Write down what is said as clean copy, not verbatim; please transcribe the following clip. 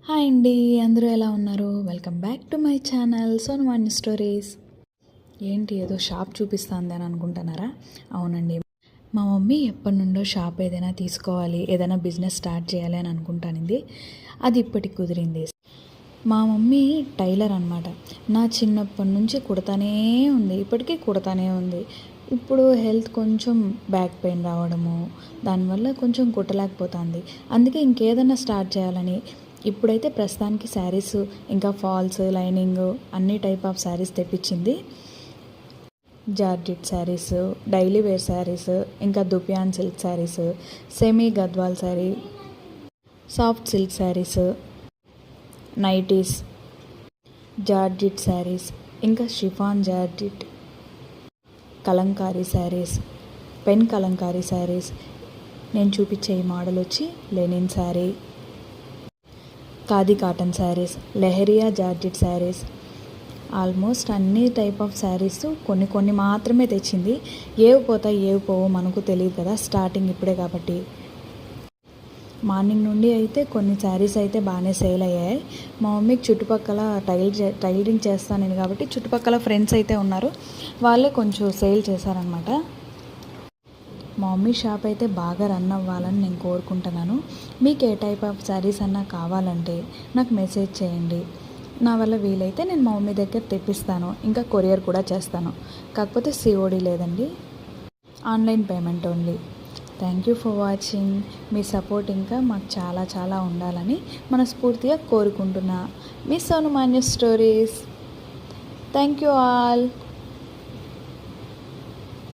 Hi అండి, అందరూ ఎలా ఉన్నారు? Welcome back to my channel Sonu one stories. ఏంటి ఏదో షాప్ చూపిస్తుంది అని అనుకుంటున్నారా? అవునండి, మా మమ్మీ ఎప్పటి నుండో షాప్ ఏదైనా తీసుకోవాలి, ఏదైనా బిజినెస్ స్టార్ట్ చేయాలి అని అనుకుంటానింది. అది ఇప్పటికి కుదిరింది. మా మమ్మీ టైలర్ అనమాట. నా చిన్నప్పటి నుంచి కుడతానే ఉంది, ఇప్పటికీ కుడతానే ఉంది. ఇప్పుడు హెల్త్ కొంచెం బ్యాక్ పెయిన్ రావడము, దానివల్ల కొంచెం కుట్టలేకపోతుంది. అందుకే ఇంకేదైనా స్టార్ట్ చేయాలని ఇప్పుడైతే ప్రస్తుతానికి శారీస్, ఇంకా ఫాల్స్, లైనింగ్ అన్ని టైప్ ఆఫ్ శారీస్ తెప్పించింది. Georgette saris, daily wear saris, ఇంకా dupion silk saris, semi Gadwal sari, soft silk saris, nighties, georgette saris, ఇంకా chiffon georgette, kalamkari saris, pen kalamkari saris. నేను చూపించే ఈ మోడల్ వచ్చి linen sari, khadi cotton saris, leheriya georgette saris, almost అన్ని టైప్ ఆఫ్ శారీస్ కొన్ని కొన్ని మాత్రమే తెచ్చింది. ఏవి పోతాయి ఏవి పోవో మనకు తెలియదు కదా, స్టార్టింగ్ ఇప్పుడే కాబట్టి. మార్నింగ్ నుండి అయితే కొన్ని శారీస్ అయితే బాగానే సేల్ అయ్యాయి. మా మమ్మీకి చుట్టుపక్కల టైలరింగ్ చేస్తానని కాబట్టి చుట్టుపక్కల ఫ్రెండ్స్ అయితే ఉన్నారు, వాళ్ళే కొంచెం సేల్ చేశారనమాట. మా మమ్మీ షాప్ అయితే బాగా రన్ అవ్వాలని నేను కోరుకుంటున్నాను. మీకు ఏ టైప్ ఆఫ్ శారీస్ అన్నా కావాలంటే నాకు మెసేజ్ చేయండి. నా వల్ల వీలైతే నేను మా మమ్మీ దగ్గర తెప్పిస్తాను, ఇంకా కొరియర్ కూడా చేస్తాను. కాకపోతే సిఓడి లేదండి, online payment only. Thank you for watching. Me support ఇంకా మాకు చాలా చాలా ఉండాలని మనస్ఫూర్తిగా కోరుకుంటున్నా. మీ Sonu Manya stories. Thank you all.